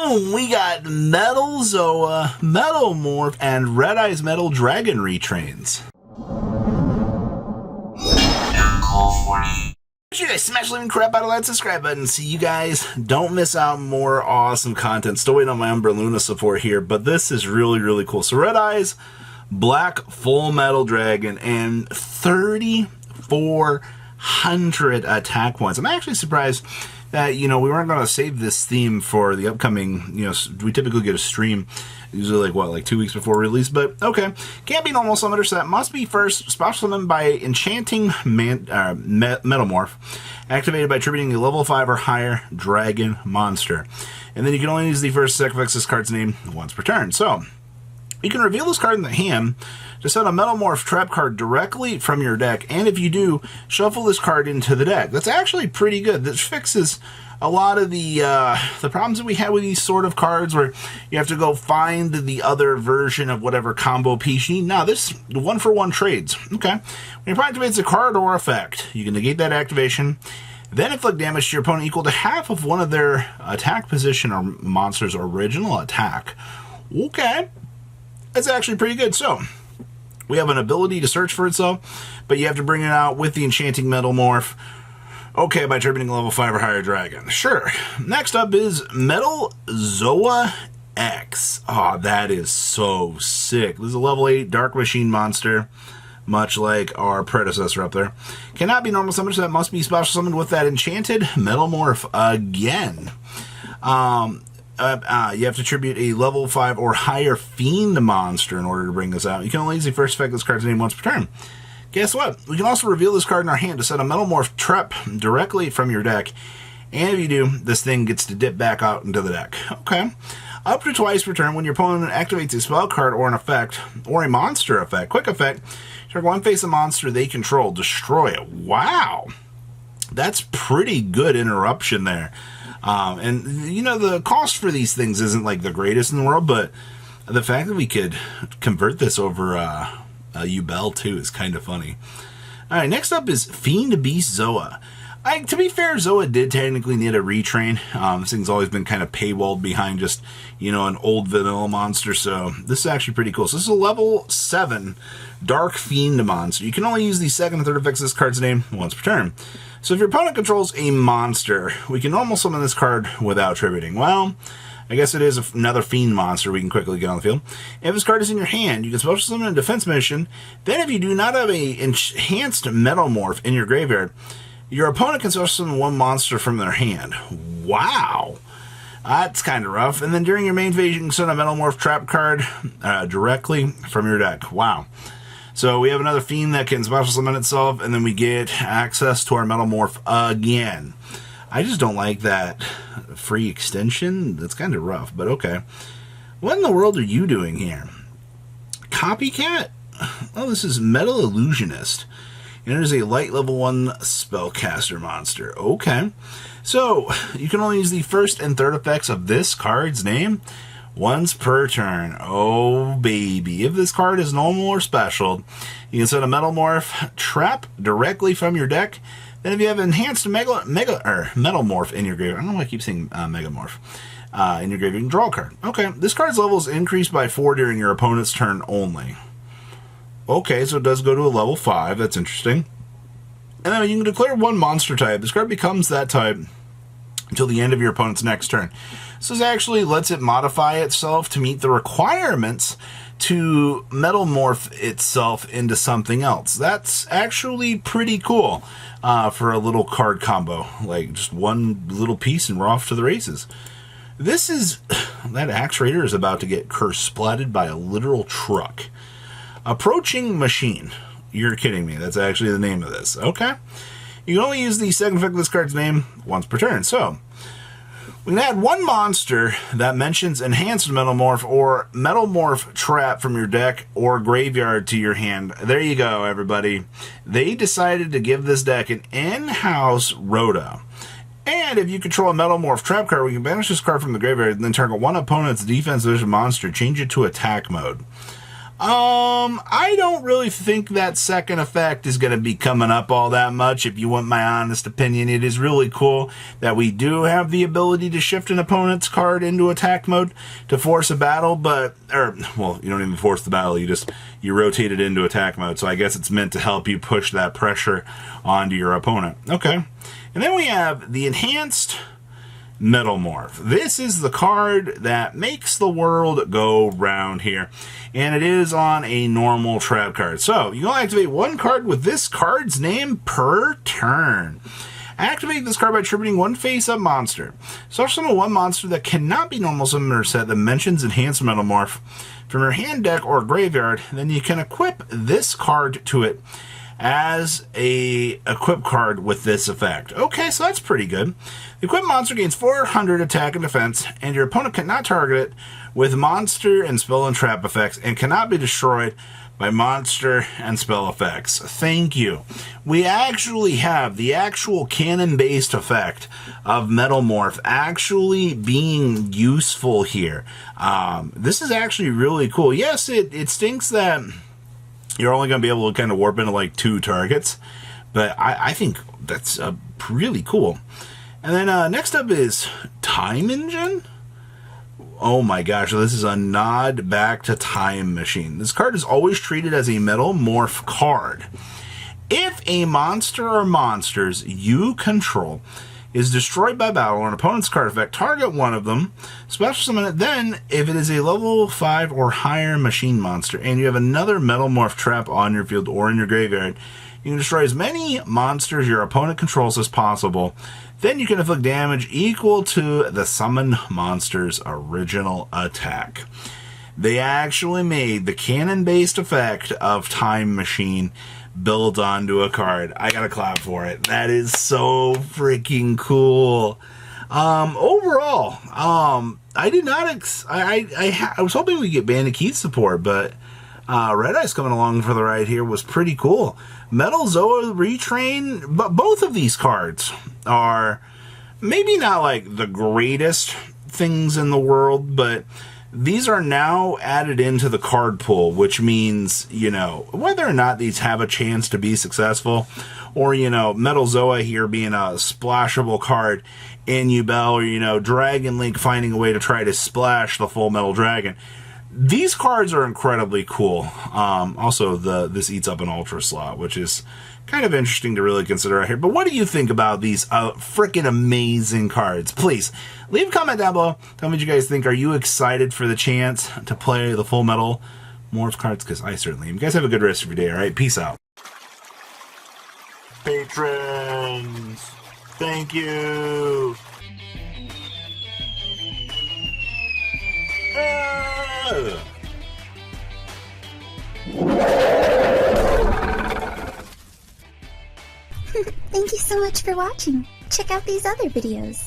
Boom! We got Metalzoa, Metalmorph, and Red Eyes Metal Dragon Retrains. Make sure you guys smash the living crap out of that subscribe button so you guys don't miss out on more awesome content. Still waiting on my Umbra Luna support here, but this is really, really cool. So Red Eyes, Black Fullmetal Dragon, and 3,400 attack points. I'm actually surprised that, we weren't going to save this theme for the upcoming, we typically get a stream, usually like 2 weeks before release, but okay. Can't be normal summoner, so that must be first special summoned by enchanting Metalmorph, activated by attributing a level 5 or higher dragon monster. And then you can only use the first sacrifice this card's name once per turn. So, you can reveal this card in the hand to set a Metalmorph trap card directly from your deck, and if you do, shuffle this card into the deck. That's actually pretty good. This fixes a lot of the problems that we had with these sort of cards where you have to go find the other version of whatever combo piece you need. Now, this one-for-one trades. Okay. When your opponent activates a card or effect, you can negate that activation, then inflict damage to your opponent equal to half of one of their attack position or monster's original attack. Okay. That's actually pretty good. So, we have an ability to search for itself, but you have to bring it out with the enchanting Metalmorph. Okay, by attributing a level 5 or higher dragon. Sure. Next up is Metalzoa X. Oh, that is so sick. This is a level 8 Dark Machine monster, much like our predecessor up there. Cannot be normal summoned, so that must be special summoned with that enchanted Metalmorph again. You have to attribute a level 5 or higher Fiend monster in order to bring this out. You can only use the first effect of this card's name once per turn. Guess what? We can also reveal this card in our hand to set a Metalmorph trap directly from your deck. And if you do, this thing gets to dip back out into the deck. Okay. Up to twice per turn, when your opponent activates a spell card or an effect, or a monster effect, quick effect, target one face a monster they control, destroy it. Wow. That's pretty good interruption there. And, the cost for these things isn't like the greatest in the world, but the fact that we could convert this over Ubel too is kind of funny. Alright, next up is Fiend Beast Zoa. To be fair, Zoa did technically need a retrain. This thing's always been kind of paywalled behind just, an old vanilla monster, so this is actually pretty cool. So this is a level 7 Dark Fiend monster. You can only use the second and third effects of this card's name once per turn. So if your opponent controls a monster, we can normal summon this card without attributing. Well, I guess it is another Fiend monster we can quickly get on the field. If this card is in your hand, you can special summon a defense mission. Then if you do not have a enhanced Metalmorph in your graveyard, your opponent can special summon one monster from their hand. Wow. That's kind of rough. And then during your main phase, you can send a Metalmorph trap card directly from your deck. Wow. So we have another Fiend that can special summon itself, and then we get access to our Metalmorph again. I just don't like that free extension. That's kind of rough, but okay. What in the world are you doing here? Copycat? Oh, this is Metal Illusionist. And it is a light level 1 spellcaster monster. Okay. So, you can only use the first and third effects of this card's name once per turn. Oh, baby. If this card is normal or special, you can set a Metalmorph trap directly from your deck. Then if you have enhanced Metalmorph in your graveyard, I don't know why I keep saying Megamorph, in your graveyard, you can draw a card. Okay, this card's level is increased by 4 during your opponent's turn only. Okay, so it does go to a level 5. That's interesting. And then you can declare one monster type. This card becomes that type until the end of your opponent's next turn. So this actually lets it modify itself to meet the requirements to Metalmorph itself into something else. That's actually pretty cool for a little card combo. Like, just one little piece and we're off to the races. This is... That Axe Raider is about to get curse-splatted by a literal truck. Approaching Machine. You're kidding me. That's actually the name of this. Okay. You can only use the second effect of this card's name once per turn. So, we can add one monster that mentions Enhanced Metalmorph or Metalmorph Trap from your deck or graveyard to your hand. There you go, everybody. They decided to give this deck an in-house Rhoda. And if you control a Metalmorph Trap card, we can banish this card from the graveyard and then target one opponent's defense division monster, change it to attack mode. I don't really think that second effect is going to be coming up all that much. If you want my honest opinion, it is really cool that we do have the ability to shift an opponent's card into attack mode to force a battle, well, you don't even force the battle, you rotate it into attack mode. So I guess it's meant to help you push that pressure onto your opponent. Okay. And then we have the enhanced Metalmorph. This is the card that makes the world go round here, and it is on a normal trap card. So you can activate one card with this card's name per turn. Activate this card by attributing one face-up monster. Special summon one monster that cannot be normal summoned or set that mentions enhanced Metalmorph from your hand, deck, or graveyard. Then you can equip this card to it as a equip card with this effect. Okay, so that's pretty good. The equipped monster gains 400 attack and defense, and your opponent cannot target it with monster and spell and trap effects, and cannot be destroyed by monster and spell effects. Thank you. We actually have the actual canon-based effect of Metalmorph actually being useful here. This is actually really cool. Yes, it stinks that you're only going to be able to kind of warp into like 2 targets, but I think that's really cool. And then next up is Time Engine. Oh my gosh, this is a nod back to Time Machine. This card is always treated as a Metalmorph card. If a monster or monsters you control is destroyed by battle or an opponent's card effect, target one of them, special summon it. Then, if it is a level 5 or higher machine monster, and you have another Metalmorph trap on your field or in your graveyard, you can destroy as many monsters your opponent controls as possible. Then you can inflict damage equal to the summoned monster's original attack. They actually made the canon-based effect of Time Machine built onto a card. I gotta clap for it. That is so freaking cool. Overall, I did not. I was hoping we'd get Bandit Keith support, but Red Eyes coming along for the ride here was pretty cool. Metalzoa Retrain, but both of these cards are maybe not like the greatest things in the world, but these are now added into the card pool, which means, you know, whether or not these have a chance to be successful, or, you know, Metalzoa here being a splashable card in Yubel, or, you know, Dragon Link finding a way to try to splash the Fullmetal Dragon. These cards are incredibly cool. Also, this eats up an Ultra slot, which is kind of interesting to really consider out here. But what do you think about these freaking amazing cards? Please, leave a comment down below. Tell me what you guys think. Are you excited for the chance to play the Fullmetal Morph cards? Because I certainly am. You guys have a good rest of your day, all right? Peace out. Patrons, thank you. Thank you so much for watching. Check out these other videos.